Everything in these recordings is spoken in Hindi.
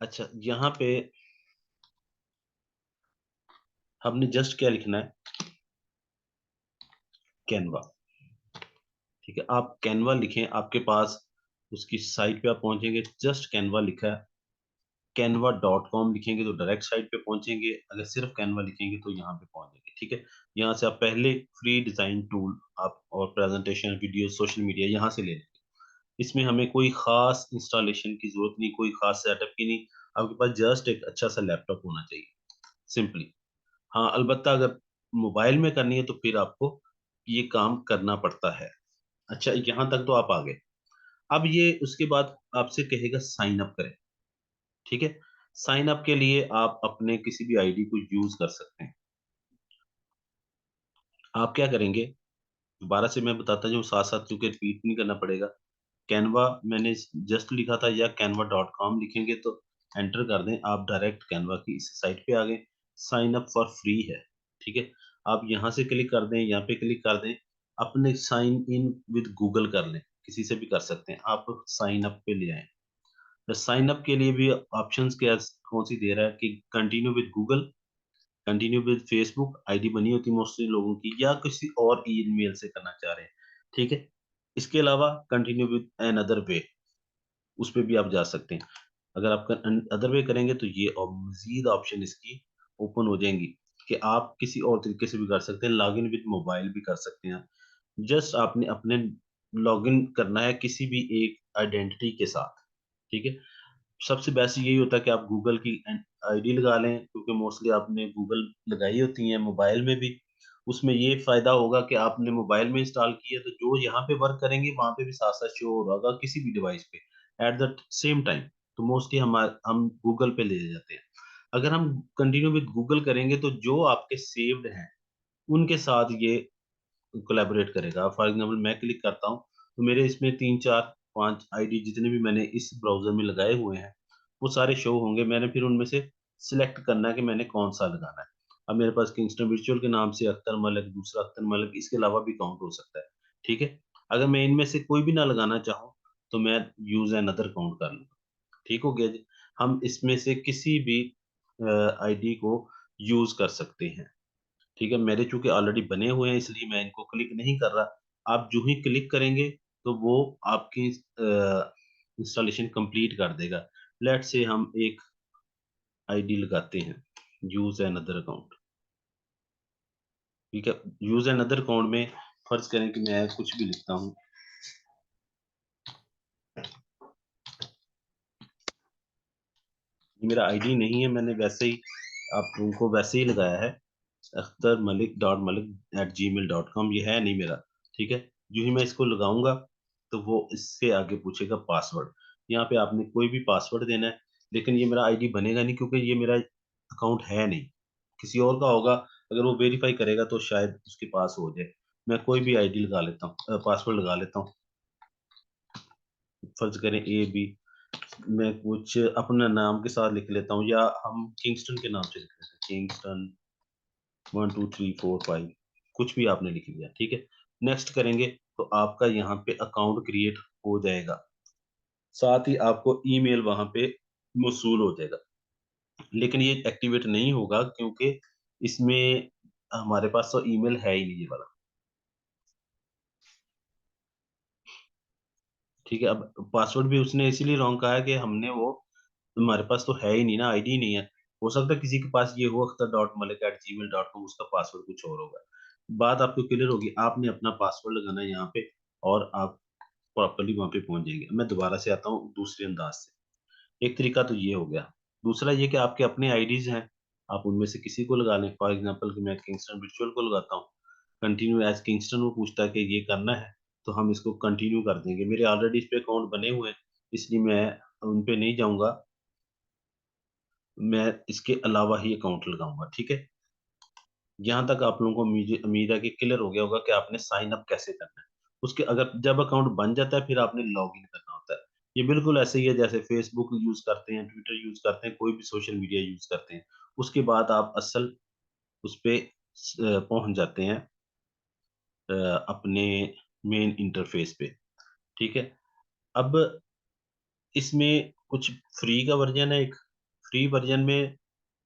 अच्छा, यहाँ पे हमने जस्ट क्या लिखना है, कैनवा। ठीक है, आप कैनवा लिखें, आपके पास उसकी साइट पे आप पहुंचेंगे, जस्ट कैनवा लिखा है, canva.com लिखेंगे तो डायरेक्ट साइट पे पहुंचेंगे, अगर सिर्फ कैनवा लिखेंगे तो यहाँ पे पहुंचेंगे। ठीक है, यहाँ से आप पहले फ्री डिजाइन टूल आप और प्रेजेंटेशन, वीडियो, सोशल मीडिया यहाँ से ले लेंगे। इसमें हमें कोई खास इंस्टॉलेशन की जरूरत नहीं, कोई खास सेटअप की नहीं, आपके पास जस्ट एक अच्छा सा लैपटॉप होना चाहिए, सिंपली। हाँ, अलबत्ता अगर मोबाइल में करनी है तो फिर आपको ये काम करना पड़ता है। अच्छा, यहाँ तक तो आप आ गए। अब ये उसके बाद आपसे कहेगा साइन अप करें। ठीक है, साइन अप के लिए आप अपने किसी भी आईडी को यूज कर सकते हैं। आप क्या करेंगे, दोबारा से मैं बताता जाऊँ साथ साथ, क्योंकि रिपीट नहीं करना पड़ेगा। कैनवा मैंने जस्ट लिखा था, या canva.com लिखेंगे तो एंटर कर दें, आप डायरेक्ट कैनवा की इस साइट पे आ गए। साइन अप फॉर फ्री है। ठीक है, आप यहाँ से क्लिक कर दें, यहाँ पे क्लिक कर दें, अपने साइन इन विद गूगल कर लें, किसी से भी कर सकते हैं, आप साइन अप पे ले आए। साइन अप के लिए भी ऑप्शंस क्या कौन सी दे रहा है कि continue with Google, continue with Facebook, ID बनी होती है मोस्टली लोगों की, या किसी और ईमेल से करना चाह रहे हैं। ठीक है, इसके अलावा continue with another way, उस पे भी आप जा सकते हैं। अगर आप अदर वे करेंगे तो ये और मजीद ऑप्शन इसकी ओपन हो जाएंगी कि आप किसी और तरीके से भी कर सकते हैं, लॉगिन विद मोबाइल भी कर सकते हैं। जस्ट आपने अपने लॉगिन करना है किसी भी एक आइडेंटिटी के साथ। ठीक है, सबसे बेस्ट यही होता है कि आप गूगल की आईडी लगा लें, क्योंकि मोस्टली आपने गूगल लगाई होती है मोबाइल में भी। उसमें ये फायदा होगा कि आपने मोबाइल में इंस्टॉल किया तो जो यहाँ पे वर्क करेंगे वहां पे भी साथ साथ शो हो रहा होगा किसी भी डिवाइस पे एट द सेम टाइम। तो मोस्टली हम गूगल पे ले जाते हैं। अगर हम कंटिन्यू विद गूगल करेंगे तो जो आपके सेव्ड हैं उनके साथ ये कोलैबोरेट करेगा। फॉर एग्जांपल मैं क्लिक करता हूँ तो मेरे इसमें 3 4 5 आईडी जितने भी मैंने इस ब्राउज़र में लगाए हुए हैं, वो सारे शो होंगे। मैंने फिर उनमें से सिलेक्ट करना है कि मैंने कौन-सा लगाना है। अब मेरे पास किंगस्टन वर्चुअल के नाम से अख्तर मलिक, दूसरा अख्तर मलिक, इसके अलावा भी काउंट हो सकता है। ठीक है? अगर मैं इनमें से कोई भी ना लगाना चाहूँ, तो मैं यूज़ अनदर काउंट कर लूँगा। ठीक हो गया जी? हम इसमें से किसी भी आईडी को यूज़ कर सकते हैं। ठीक है, मेरे चूँकि ऑलरेडी बने हुए हैं इसलिए मैं इनको क्लिक नहीं कर रहा। आप जो ही क्लिक करेंगे तो वो आपकी इंस्टॉलेशन कंप्लीट कर देगा। लेट्स से हम एक आईडी लगाते हैं, यूज़ अनदर अकाउंट। ठीक है, यूज़ अनदर अकाउंट में फर्ज़ करें कि मैं कुछ भी लिखता हूँ। ये मेरा आईडी नहीं है, मैंने वैसे ही आप उनको वैसे ही लगाया है, akhtarmalik.malik@gmail.com, ये है नहीं मेरा। ठीक है, जो ही मैं इसको लगाऊंगा तो वो इससे आगे पूछेगा पासवर्ड। यहाँ पे आपने कोई भी पासवर्ड देना है, लेकिन ये मेरा आईडी बनेगा नहीं क्योंकि ये मेरा अकाउंट है नहीं, किसी और का होगा। अगर वो वेरीफाई करेगा तो शायद उसके पास हो जाए। मैं कोई भी आईडी लगा लेता हूँ, पासवर्ड लगा लेता हूँ। फर्ज करें ए बी, मैं कुछ अपना नाम के साथ लिख लेता हूँ, या हम किंगस्टन के नाम से लिख लेते हैं, किंगस्टन 1 2 3 4 5, कुछ भी आपने लिख लिया। ठीक है, नेक्स्ट करेंगे तो आपका यहाँ पे अकाउंट क्रिएट हो जाएगा, साथ ही आपको ईमेल वहां पे मौसूल हो जाएगा। लेकिन ये एक्टिवेट नहीं होगा क्योंकि इसमें हमारे पास तो ईमेल है ही नहीं ये वाला। ठीक है, अब पासवर्ड भी उसने इसीलिए रॉन्ग कहा है कि हमने वो, हमारे पास तो है ही नहीं ना, आईडी नहीं है। हो सकता है किसी के पास ये हो, akhtar.malik@gmail.com, उसका पासवर्ड कुछ और होगा। बात आपको क्लियर होगी, आपने अपना पासवर्ड लगाना है यहाँ पे और आप प्रॉपर्ली वहां पे पहुंच जाएंगे। मैं दोबारा से आता हूँ दूसरे अंदाज से। एक तरीका तो ये हो गया। दूसरा ये कि आपके अपने आईडीज हैं, आप उनमें से किसी को लगा लें। फॉर एग्जांपल कि मैं किंगस्टन विर्चुअल को लगाता हूँ, कंटिन्यू एज किंगस्टन वो पूछता है कि ये करना है, तो हम इसको कंटिन्यू कर देंगे। मेरे ऑलरेडी इस पे अकाउंट बने हुए हैं, इसलिए मैं उन पे नहीं जाऊंगा, मैं इसके अलावा ही अकाउंट लगाऊंगा। ठीक है, यहाँ तक आप लोगों को मुझे उम्मीद है कि क्लियर हो गया होगा कि आपने साइन अप कैसे करना है। उसके अगर जब अकाउंट बन जाता है फिर आपने लॉग इन करना होता है। ये बिल्कुल ऐसे ही है जैसे फेसबुक यूज करते हैं, ट्विटर यूज करते हैं, कोई भी सोशल मीडिया यूज करते हैं। उसके बाद आप असल उस पे पहुंच जाते हैं, अपने मेन इंटरफेस पे। ठीक है, अब इसमें कुछ फ्री का वर्जन है एक, फ्री वर्जन में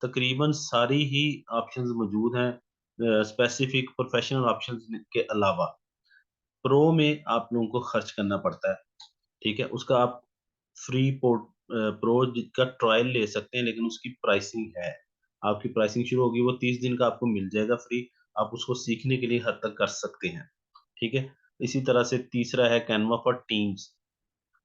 तकरीबन सारी ही ऑप्शंस मौजूद हैं, स्पेसिफिक प्रोफेशनल ऑप्शंस के अलावा। प्रो में आप लोगों को खर्च करना पड़ता है, ठीक है? उसका आप प्रो का ट्रायल ले सकते हैं, लेकिन उसकी प्राइसिंग है। आपकी प्राइसिंग शुरू होगी, वो 30 दिन का आपको मिल जाएगा फ्री। आप उसको सीखने के लिए हद तक कर सकते हैं, ठीक है? इसी तरह से तीसरा है कैनवा फॉर टीम्स।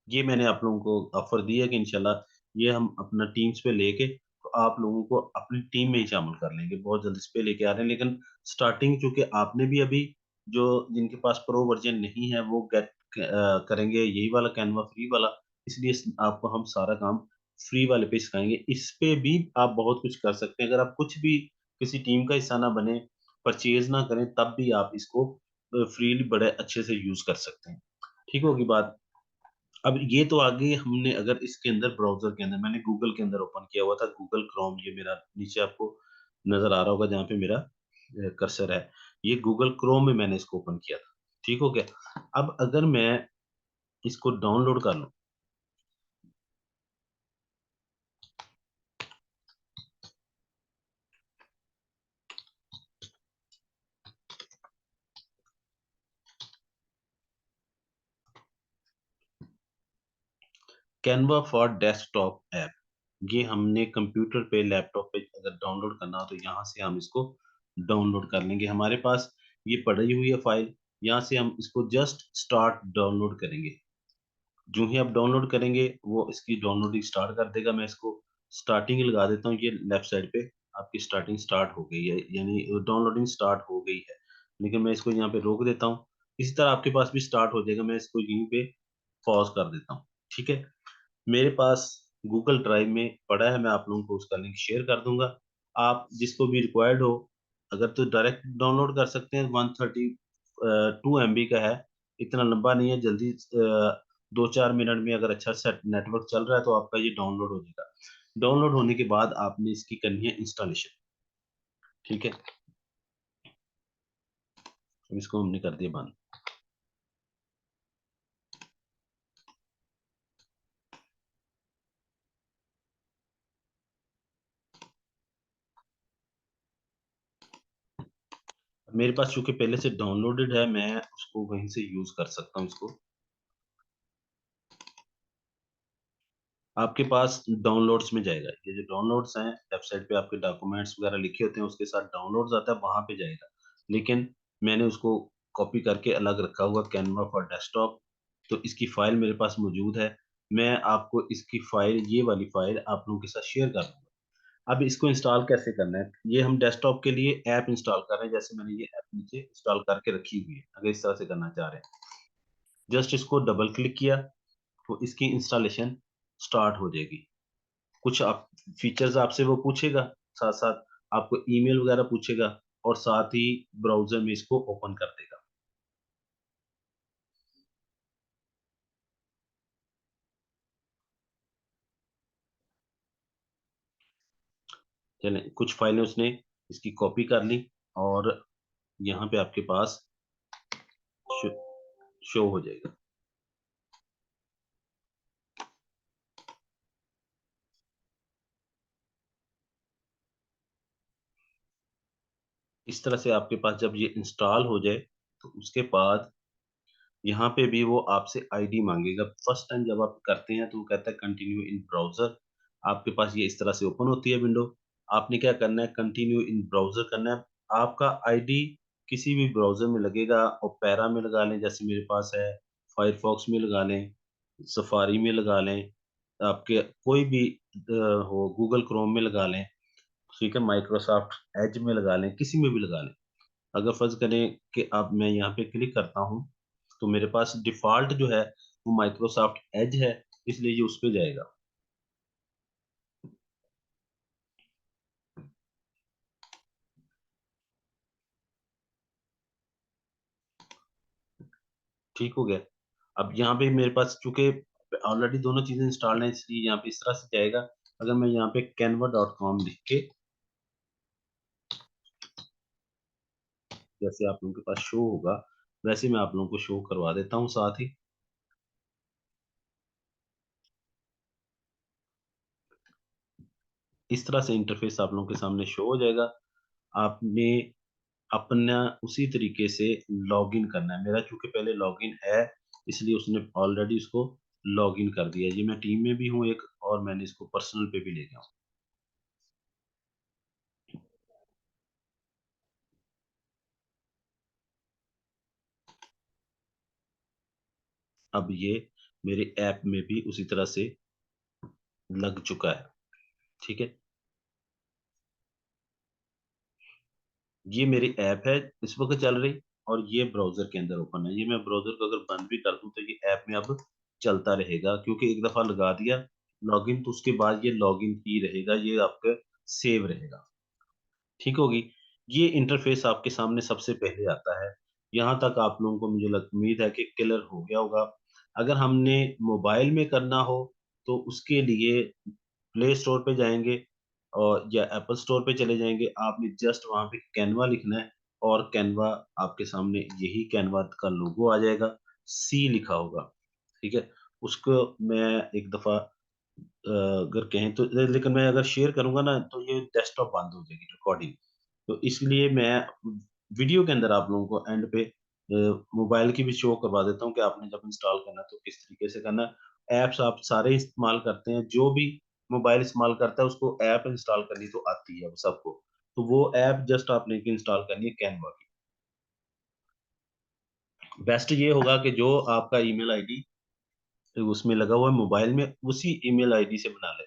ये मैंने आप लोगों को ऑफर दी है कि इंशाल्लाह ये हम अपना टीम्स पे लेके तो आप लोगों को अपनी टीम में ही शामिल कर लेंगे। बहुत जल्द इस पे लेके आ रहे हैं, लेकिन स्टार्टिंग चूँकि आपने भी अभी जो जिनके पास प्रो वर्ज़न नहीं है वो करेंगे यही वाला कैनवा फ्री वाला, इसलिए आपको हम सारा काम फ्री वाले पे सिखाएँगे। इस पे भी आप बहुत कुछ कर सकते हैं। अगर आप कुछ भी किसी टीम का हिस्सा ना बने, परचेज़ ना करें, तब भी आप इसको फ्रीली बड़े अच्छे से यूज़ कर सकते हैं। ठीक होगी बात? अब ये तो आ गई हमने अगर इसके अंदर ब्राउज़र के अंदर मैंने गूगल के अंदर ओपन किया हुआ था, गूगल क्रोम ये मेरा नीचे आपको नज़र आ रहा होगा जहाँ पे मेरा कर्सर है। ये गूगल क्रोम में मैंने इसको ओपन किया था, ठीक हो गया? अब अगर मैं इसको डाउनलोड कर लूँ, कैनवा फॉर डेस्कटॉप ऐप, ये हमने कंप्यूटर पे, लैपटॉप पे अगर डाउनलोड करना हो तो यहाँ से हम इसको डाउनलोड कर लेंगे। हमारे पास ये पड़ी हुई है फ़ाइल, यहाँ से हम इसको जस्ट स्टार्ट डाउनलोड करेंगे। जो ही आप डाउनलोड करेंगे, वो इसकी डाउनलोडिंग स्टार्ट कर देगा। मैं इसको स्टार्टिंग ही लगा देता हूँ, ये लेफ्ट साइड पे आपकी स्टार्टिंग स्टार्ट हो गई है, यानी डाउनलोडिंग स्टार्ट हो गई है। लेकिन मैं इसको यहाँ पे रोक देता हूँ। इसी तरह आपके पास भी स्टार्ट हो जाएगा, मैं इसको यहीं पे पॉज़ कर देता हूँ, ठीक है? मेरे पास गूगल ड्राइव में पड़ा है, मैं आप लोगों को उसका लिंक शेयर कर दूँगा। आप जिसको भी रिक्वायर्ड हो, अगर तो डायरेक्ट डाउनलोड कर सकते हैं, 2 एमबी का है, इतना लंबा नहीं है, जल्दी 2-4 मिनट में अगर अच्छा सेट नेटवर्क चल रहा है, तो आपका ये डाउनलोड हो जाएगा। डाउनलोड होने के बाद आपने इसकी करनी है इंस्टॉलेशन, ठीक है? अब इसको हमने कर दिया बंद। मेरे पास चूँकि पहले से डाउनलोडेड है, मैं उसको वहीं से यूज़ कर सकता हूँ इसको। आपके पास डाउनलोड्स में जाएगा। ये जो डाउनलोड्स हैं, वेबसाइट पे आपके डॉक्यूमेंट्स वगैरह लिखे होते हैं, उसके साथ डाउनलोड्स आता है, वहाँ पे जाएगा। लेकिन मैंने उसको कॉपी करके अलग रखा हुआ कैनवा फॉर डेस्कटॉप, तो इसकी फ़ाइल मेरे पास मौजूद है। मैं आपको इसकी फ़ाइल, ये वाली फ़ाइल आप लोगों के साथ शेयर कर दूँगा। अब इसको इंस्टॉल कैसे करना है? ये हम डेस्कटॉप के लिए ऐप इंस्टॉल कर रहे हैं, जैसे मैंने ये ऐप नीचे इंस्टॉल करके रखी हुई है। अगर इस तरह से करना चाह रहे हैं, जस्ट इसको डबल क्लिक किया, तो इसकी इंस्टॉलेशन स्टार्ट हो जाएगी। कुछ आप फीचर्स आपसे वो पूछेगा, साथ-साथ आपको ईमेल वगैरह पूछेगा और साथ ही ब्राउज़र में इसको ओपन कर देगा। चलें, कुछ फाइलें उसने इसकी कॉपी कर ली और यहाँ पे आपके पास शो शो हो जाएगा। इस तरह से आपके पास जब ये इंस्टॉल हो जाए, तो उसके बाद यहाँ पे भी वो आपसे आईडी माँगेगा। फर्स्ट टाइम जब आप करते हैं तो वो कहता है कंटिन्यू इन ब्राउज़र। आपके पास ये इस तरह से ओपन होती है विंडो। आपने क्या करना है, कंटिन्यू इन ब्राउज़र करना है। आपका आईडी किसी भी ब्राउज़र में लगेगा, ओपेरा में लगा लें जैसे मेरे पास है, फायरफॉक्स में लगा लें, सफारी में लगा लें, आपके कोई भी हो, गूगल क्रोम में लगा लें, ठीक है, माइक्रोसॉफ्ट एज में लगा लें, किसी में भी लगा लें। अगर फ़र्ज़ करें कि अब मैं यहाँ पे क्लिक करता हूँ, तो मेरे पास डिफ़ॉल्ट जो है वो माइक्रोसॉफ्ट एज है, इसलिए ये उस पे जाएगा। ठीक हो गया? अब यहाँ पे मेरे पास चूँकि ऑलरेडी दोनों चीज़ें इंस्टॉल्ड हैं, इसलिए यहाँ पे इस तरह से जाएगा। अगर मैं यहाँ पे canva.com लिख के, जैसे आप लोगों के पास शो होगा, वैसे मैं आप लोगों को शो करवा देता हूँ साथ ही। इस तरह से इंटरफ़ेस आप लोगों के सामने शो हो जाएगा। आपने अपना उसी तरीके से लॉगिन करना है। मेरा चूँकि पहले लॉगिन है, इसलिए उसने ऑलरेडी उसको लॉगिन कर दिया है। ये मैं टीम में भी हूँ एक और मैंने इसको पर्सनल पे भी ले गया हूँ। अब ये मेरे ऐप में भी उसी तरह से लग चुका है, ठीक है? ये मेरी ऐप है, इस वक़्त चल रही और ये ब्राउज़र के अंदर ओपन है। ये मैं ब्राउज़र को अगर बंद भी कर दूँ तो ये ऐप में अब चलता रहेगा क्योंकि एक दफ़ा लगा दिया लॉगिन तो उसके बाद ये लॉगिन ही रहेगा, ये आपका सेव रहेगा। ठीक होगी। ये इंटरफ़ेस आपके सामने सबसे पहले आता है। यहाँ तक आप लोगों को मुझे लग उम्मीद है कि क्लियर हो गया होगा। अगर हमने मोबाइल में करना हो, तो उसके लिए प्ले स्टोर पे जाएँगे और या एप्पल स्टोर पे चले जाएँगे। आपने जस्ट वहाँ पे कैनवा लिखना है और कैनवा आपके सामने यही कैनवा का लोगो आ जाएगा, सी लिखा होगा, ठीक है? उसको मैं एक दफ़ा अगर कहें तो लेकिन मैं अगर शेयर करूँगा ना, तो ये डेस्कटॉप बंद हो जाएगी रिकॉर्डिंग। तो इसलिए मैं वीडियो के अंदर आप लोगों को एंड पे मोबाइल की भी शो करवा देता हूँ कि आपने जब इंस्टॉल करना है तो किस तरीके से करना है। ऐप्स आप सारे इस्तेमाल करते हैं, जो भी मोबाइल इस्तेमाल करता है उसको ऐप इंस्टॉल करनी तो आती है वो सबको। तो वो ऐप जस्ट आपने की इंस्टॉल करनी है कैनवा की। बेस्ट ये होगा कि जो आपका ईमेल आईडी उसमें लगा हुआ है मोबाइल में, उसी ईमेल आईडी से बना लें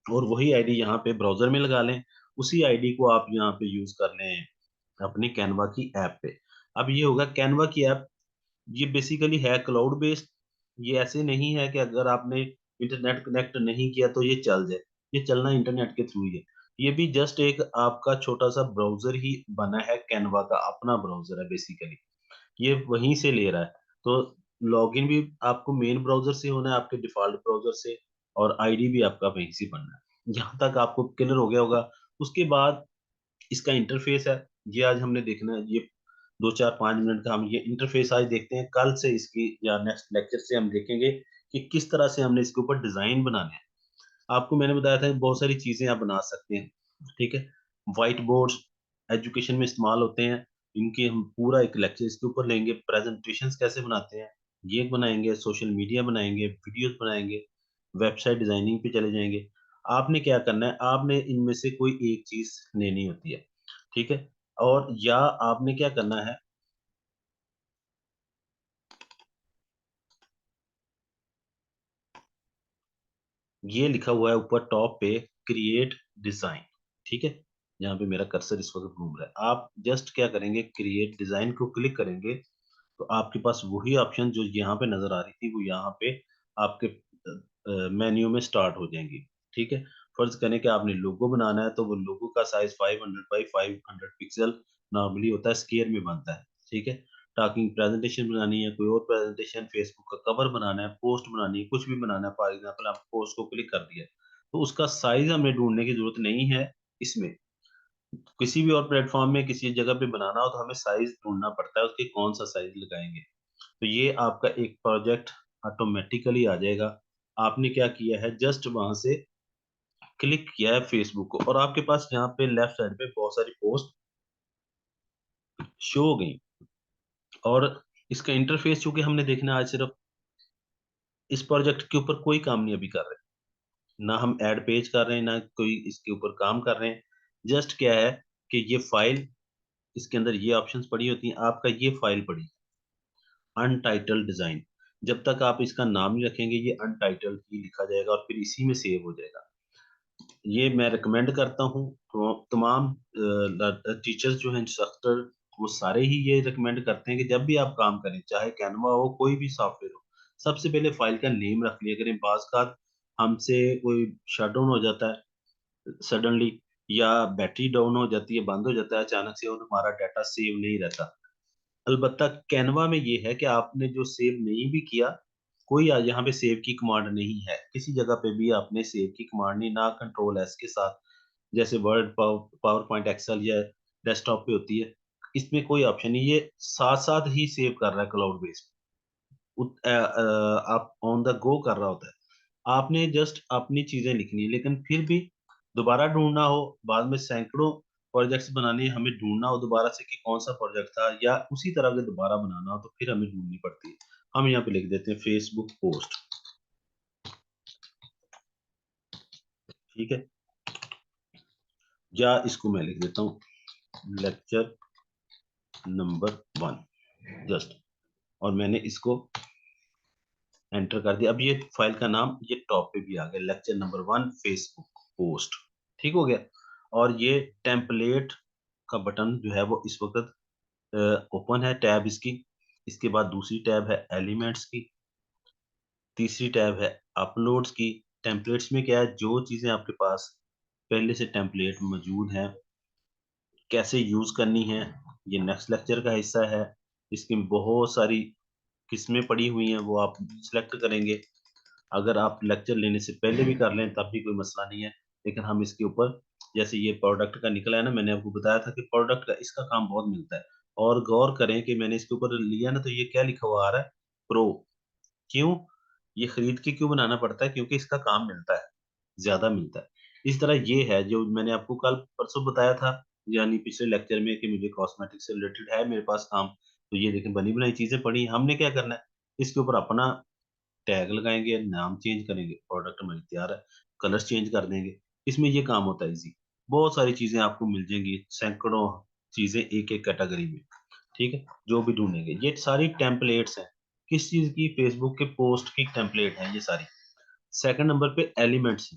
और वही आईडी यहाँ पे ब्राउज़र में लगा लें। उसी आईडी को आप यहाँ पे यूज़ कर लें अपनी कैनवा की ऐप पे। अब ये होगा कैनवा की ऐप ये बेसिकली है क्लाउड बेस्ड। ये ऐसे नहीं है कि अगर आपने इंटरनेट कनेक्ट नहीं किया तो ये चल जाए। ये चलना इंटरनेट के थ्रू ही है। ये भी जस्ट एक आपका छोटा-सा ब्राउज़र ही बना है कैनवा का अपना ब्राउज़र है बेसिकली। ये वहीं से ले रहा है। तो लॉगिन भी आपको मेन ब्राउज़र से होना है, आपके डिफ़ॉल्ट ब्राउज़र से और आईडी भी आपका वहीं से बनना है। यहाँ तक आपको क्लियर हो गया होगा। उसके बाद इसका इंटरफ़ेस है, ये आज हमने देखना है। ये 2, 4, 5 मिनट का हम ये इंटरफ़ेस आज देखते हैं। कल से इसकी या नेक्स्ट लेक्चर से हम देखेंगे कि किस तरह से हमने इसके ऊपर डिज़ाइन बनाने हैं। आपको मैंने बताया था कि बहुत सारी चीज़ें आप बना सकते हैं, ठीक है? व्हाइट बोर्ड्स एजुकेशन में इस्तेमाल होते हैं, इनकी हम पूरा एक लेक्चर इसके ऊपर लेंगे, प्रेज़ेंटेशंस कैसे बनाते हैं, ये बनाएँगे, सोशल मीडिया बनाएँगे, वीडियोज़ बनाएँगे, वेबसाइट डिज़ाइनिंग पे चले जाएँगे। आपने क्या करना है, आपने इनमें से कोई एक चीज़ लेनी होती है, ठीक है? और या आपने क्या करना है, ये लिखा हुआ है ऊपर टॉप पे क्रिएट डिज़ाइन, ठीक है? जहाँ पे मेरा कर्सर इस वक़्त घूम रहा है। आप जस्ट क्या करेंगे क्रिएट डिज़ाइन को क्लिक करेंगे, तो आपके पास वही ऑप्शन जो यहाँ पे नज़र आ रही थी, वो यहाँ पे आपके मेन्यू में स्टार्ट हो जाएँगी, ठीक है? फ़र्ज़ करें कि आपने लोगो बनाना है, तो वो लोगो का साइज़ 500 बाय 500 पिक्सल नॉर्मली होता है, स्क्वायर में बनता है, ठीक है? टॉकिंग प्रेज़ेंटेशन बनानी है, कोई और प्रेज़ेंटेशन, फेसबुक का कवर बनाना है, पोस्ट बनानी है, कुछ भी बनाना है, फॉर एग्ज़ाम्पल आप पोस्ट को क्लिक कर दिया, तो उसका साइज़ हमें ढूँढने की ज़रूरत नहीं है इसमें। किसी भी और प्लेटफ़ॉर्म में किसी जगह पे बनाना हो तो हमें साइज़ ढूँढना पड़ता है, उसके कौन-सा साइज़ लगाएँगे। तो ये आपका एक प्रोजेक्ट ऑटोमैटिकली आ जाएगा। आपने क्या किया है जस्ट वहाँ से क्लिक किया है फेसबुक को और आपके पास यहाँ पे लेफ्ट साइड पे बहुत सारी पोस्ट शो हो गई और इसका इंटरफ़ेस चूँकि हमने देखना है आज सिर्फ़ इस प्रोजेक्ट के ऊपर कोई काम नहीं अभी कर रहे। ना हम ऐड पेज कर रहे हैं, ना कोई इसके ऊपर काम कर रहे हैं। जस्ट क्या है कि ये फ़ाइल इसके अंदर ये ऑप्शंस पड़ी होती हैं, आपका ये फ़ाइल पड़ी अनटाइटल्ड डिज़ाइन। जब तक आप इसका नाम नहीं रखेंगे, ये अनटाइटल्ड ही लिखा जाएगा और फिर इसी में सेव हो जाएगा। ये मैं रिकमेंड करता हूँ तो तमाम टीचर्स जो हैं इंस्ट्रक्टर वो सारे ही ये रिकमेंड करते हैं कि जब भी आप काम करें, चाहे कैनवा हो, कोई भी सॉफ्टवेयर हो, सबसे पहले फ़ाइल का नेम रख लिया करें। बाज़-का हमसे कोई शटडाउन हो जाता है सडनली या बैटरी डाउन हो जाती है, बंद हो जाता है अचानक से और हमारा डाटा सेव नहीं रहता। अलबत्ता कैनवा में ये है कि आपने जो सेव नहीं भी किया, कोई यहाँ पे सेव की कमांड नहीं है। किसी जगह पे भी आपने सेव की कमांड नहीं, ना कंट्रोल एस के साथ जैसे वर्ड, पावर पॉइंट, एक्सेल या डेस्कटॉप पे होती है। इसमें कोई ऑप्शन नहीं, ये साथ-साथ ही सेव कर रहा है क्लाउड बेस्ड। आप ऑन द गो कर रहा होता है। आपने जस्ट अपनी चीज़ें लिखनी है, लेकिन फिर भी दोबारा ढूँढना हो, बाद में सैकड़ों प्रोजेक्ट्स बनाने हमें ढूँढना हो दोबारा से कि कौन-सा प्रोजेक्ट था या उसी तरह के दोबारा बनाना हो तो फिर हमें ढूँढनी पड़ती है। हम यहाँ पे लिख देते हैं फेसबुक पोस्ट, ठीक है? या इसको मैं लिख देता हूँ लेक्चर नंबर 1 जस्ट, और मैंने इसको एंटर कर दिया। अब ये फाइल का नाम ये टॉप पे भी आ गया, लेक्चर नंबर 1 फेसबुक पोस्ट, ठीक हो गया। और ये टेम्पलेट का बटन जो है वो इस वक्त ओपन है, टैब इसकी। इसके बाद दूसरी टैब है एलिमेंट्स की, तीसरी टैब है अपलोड्स की। टेम्पलेट्स में क्या है, जो चीजें आपके पास पहले से टेम्पलेट मौजूद हैं, कैसे यूज करनी है, ये नेक्स्ट लेक्चर का हिस्सा है। इसकी बहुत सारी किस्में पड़ी हुई हैं, वो आप सिलेक्ट करेंगे। अगर आप लेक्चर लेने से पहले भी कर लें तब भी कोई मसला नहीं है, लेकिन हम इसके ऊपर, जैसे ये प्रोडक्ट का निकला है ना, मैंने आपको बताया था कि प्रोडक्ट का इसका काम बहुत मिलता है। और गौर करें कि मैंने इसके ऊपर लिया ना, तो ये क्या लिखा हुआ आ रहा है, प्रो। क्यों? ये खरीद के क्यों बनाना पड़ता है? क्योंकि इसका काम मिलता है, ज्यादा मिलता है। इस तरह ये है जो मैंने आपको कल परसों बताया था, यानी पिछले लेक्चर में, कि मुझे कॉस्मेटिक से रिलेटेड है मेरे पास काम। तो ये देखें, बनी बनाई चीजें पड़ी, हमने क्या करना है, इसके ऊपर अपना टैग लगाएंगे, नाम चेंज करेंगे, प्रोडक्ट हमारी तैयार है, कलर्स चेंज कर देंगे। इसमें ये काम होता है इजी। बहुत सारी चीजें आपको मिल जाएंगी, सैकड़ों चीजें एक एक कैटेगरी में, ठीक है, जो भी ढूंढेंगे। ये सारी टेम्पलेट्स हैं, किस चीज की, फेसबुक के पोस्ट की टेम्पलेट है ये सारी। सेकंड नंबर पे एलिमेंट्स।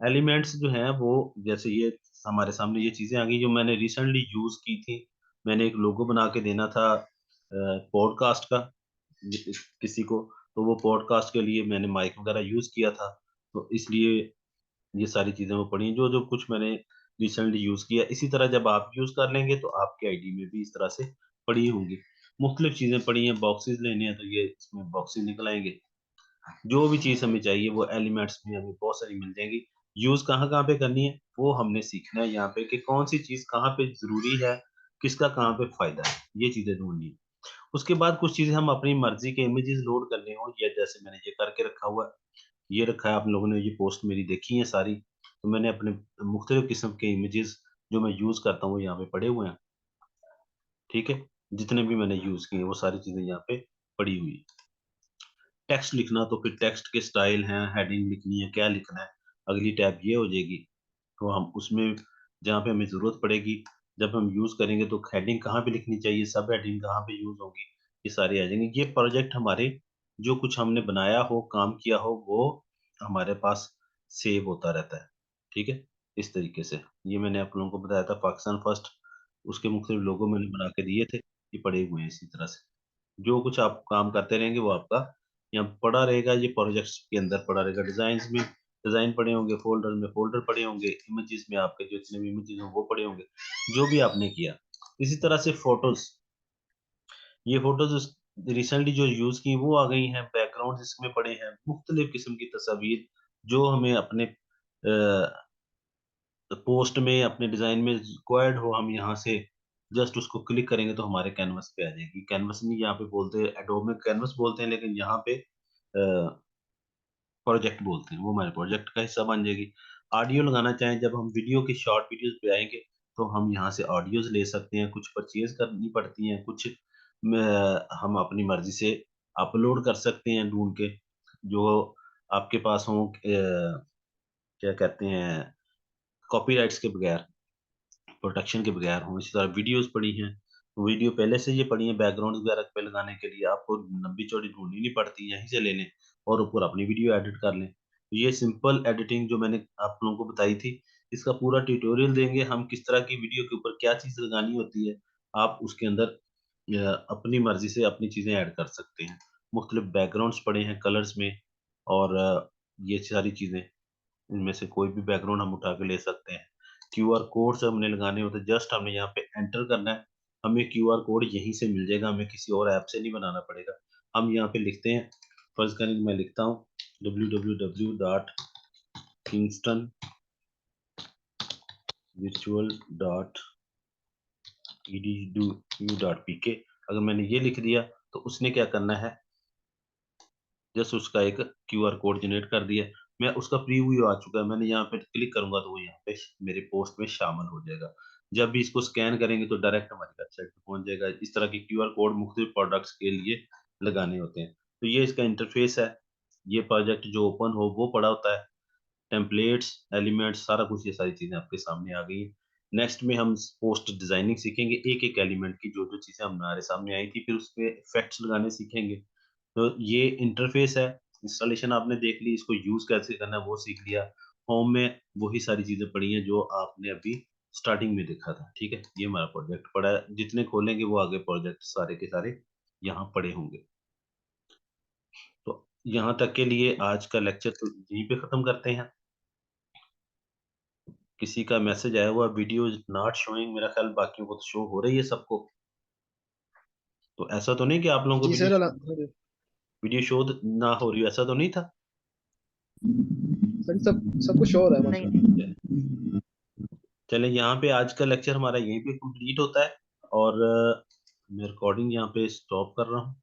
एलिमेंट्स जो हैं वो, जैसे ये हमारे सामने ये चीजें आ गई जो मैंने रिसेंटली यूज की थी। मैंने एक लोगो बना के देना था पॉडकास्ट का किसी को, तो वो पॉडकास्ट के लिए मैंने माइक वगैरह यूज किया था, तो इसलिए ये सारी चीजें वो पड़ी हैं, जो जो कुछ मैंने रिसेंटली यूज किया। इसी तरह जब आप यूज कर लेंगे तो आपके आईडी में भी इस तरह से पड़ी होंगी, मुख्तलिफ चीजें पड़ी हैं। बॉक्सेस लेने हैं तो ये इसमें बॉक्सेस निकल आएंगे। जो भी चीज़ हमें चाहिए वो एलिमेंट्स में हमें बहुत सारी मिल जाएँगी। यूज़ कहाँ-कहाँ पे करनी है, वो हमने सीखना है यहाँ पे कि कौन-सी चीज़ कहाँ पे ज़रूरी है, किसका कहाँ पे फ़ायदा है, ये चीज़ें ढूँढनी है। उसके बाद कुछ चीज़ें हम अपनी मर्ज़ी के इमेजेस लोड करने हों, या जैसे मैंने ये करके रखा हुआ है, ये रखा है, आप लोगों ने ये पोस्ट मेरी देखी है सारी, तो मैंने अपने मुख्तलिफ़ किस्म के इमेजेस जो मैं यूज़ करता हूँ, वो यहाँ पे पड़े हुए हैं, ठीक है? जितने भी मैंने यूज़ किए हैं, वो सारी चीज़ें यहाँ पे पड़ी हुई हैं। टेक्स्ट लिखना, तो फिर टेक्स्ट के स्टाइल हैं, हेडिंग लिखनी है, क्या लिखना है, अगली टैब ये हो जाएगी। तो हम उसमें जहाँ पे हमें ज़रूरत पड़ेगी, जब हम यूज़ करेंगे तो हेडिंग कहाँ पे लिखनी चाहिए, सब हेडिंग कहाँ पे यूज़ होंगी, ये सारी आ जाएँगी। ये प्रोजेक्ट हमारे, जो कुछ हमने बनाया हो, काम किया हो, वो हमारे पास सेव होता रहता है, ठीक है? इस तरीके से। ये मैंने आप लोगों को बताया था पाकिस्तान फर्स्ट, उसके मुख्तलिफ लोगो मैंने बना के दिए थे, ये पड़े हुए हैं इसी तरह से। जो कुछ आप काम करते रहेंगे वो आपका यहाँ पड़ा रहेगा, ये प्रोजेक्ट्स के अंदर पड़ा रहेगा। डिजाइन्स में डिजाइन पड़े होंगे, फोल्डर में फोल्डर पड़े होंगे, इमेजेस में आपके जो जितने भी इमेजेस हैं वो पड़े होंगे, जो भी आपने किया। इसी तरह से फोटोज, ये फोटोज रिसेंटली जो यूज की वो आ गई हैं, बैकग्राउंड इसमें पड़े हैं, मुख्तलिफ किस्म की तस्वीर जो हमें अपने पोस्ट में, अपने डिजाइन में रिक्वायर्ड हो, हम यहाँ से जस्ट उसको क्लिक करेंगे तो हमारे कैनवस पे आ जाएगी। कैनवस नहीं, यहाँ पे बोलते हैं एडोब में कैनवस बोलते हैं, लेकिन यहाँ पे प्रोजेक्ट बोलते हैं, वो हमारे प्रोजेक्ट का हिस्सा बन जाएगी। ऑडियो लगाना चाहें, जब हम वीडियो की शॉर्ट वीडियोस पे आएंगे तो हम यहाँ से ऑडियोज ले सकते हैं, कुछ परचेज करनी पड़ती हैं, कुछ हम अपनी मर्जी से अपलोड कर सकते हैं ढूंढ के, जो आपके पास हो, क्या कहते हैं, कॉपीराइट्स के बगैर, प्रोटेक्शन के बगैर हों। इसी तरह वीडियोस पड़ी हैं, वीडियो पहले से ये पड़ी हैं, बैकग्राउंड वगैरह पे लगाने के लिए आपको लंबी चौड़ी ढूंढनी नहीं पड़ती, यहीं से ले लें और ऊपर अपनी वीडियो एडिट कर लें। ये सिंपल एडिटिंग जो मैंने आप लोगों को बताई थी, इसका पूरा ट्यूटोरियल देंगे हम, किस तरह की वीडियो के ऊपर क्या चीज़ लगानी होती है। आप उसके अंदर अपनी मर्जी से अपनी चीज़ें ऐड कर सकते हैं। मुख्तलिफ बैकग्राउंड्स पड़े हैं कलर्स में, और ये सारी चीज़ें, इनमें से कोई भी बैकग्राउंड हम उठा के ले सकते हैं। क्यूआर कोड से हमने लगाने होते हैं, जस्ट हमने यहाँ पे एंटर करना है, हमें क्यूआर कोड यहीं से मिल जाएगा, हमें किसी और ऐप से नहीं बनाना पड़ेगा। हम यहाँ पे लिखते हैं, फर्ज करें कि मैं लिखता हूँ www.kingstonvirtual.edu.pk। अगर मैंने ये लिख दिया तो उसने क्या करना है, जस्ट उसका एक क्यूआर कोड जनरेट कर दिया। मैं उसका प्रीव्यू आ चुका है, मैंने यहाँ पे क्लिक करूंगा तो वो यहाँ पे मेरे पोस्ट में शामिल हो जाएगा। जब भी इसको स्कैन करेंगे तो डायरेक्ट हमारी वेबसाइट पे पहुंच जाएगा। इस तरह के क्यूआर कोड मुख्तलिफ प्रोडक्ट्स के लिए लगाने होते हैं। तो ये इसका इंटरफेस है। ये प्रोजेक्ट जो ओपन हो वो पड़ा होता है, टेम्पलेट्स, एलिमेंट्स, सारा कुछ, ये सारी चीजें आपके सामने आ गई हैं। नेक्स्ट में हम पोस्ट डिजाइनिंग सीखेंगे, एक एक एलिमेंट की जो जो चीजें हमारे सामने आई थी, फिर उस पे इफेक्ट्स लगाने सीखेंगे। तो ये इंटरफेस है। इंस्टॉलेशन आपने देख ली, इसको यूज कैसे करना है वो सीख लिया। होम में वही सारी चीजें पड़ी हैं जो आपने अभी स्टार्टिंग में देखा था। ठीक है, ये हमारा प्रोजेक्ट पड़ा है, जितने खोलेंगे वो आगे प्रोजेक्ट सारे के सारे यहाँ पड़े होंगे। तो यहाँ तक के लिए आज का लेक्चर तो यहीं पे खत्म करते हैं। किसी का मैसेज आया हुआ, वीडियो नॉट शोइंग, मेरा ख्याल बाकियों को तो शो हो रही है सबको। तो ऐसा तो नहीं कि आप लोगों को जी वीडियो सर, वीडियो शो ना हो रही हो, ऐसा तो नहीं था? सर सब सब कुछ हो रहा है नहीं माशाल्लाह। नहीं। चले, यहाँ पे आज का लेक्चर हमारा यहीं पे कंप्लीट होता है, और मैं रिकॉर्डिंग यहाँ पे स्टॉप कर रहा हूँ।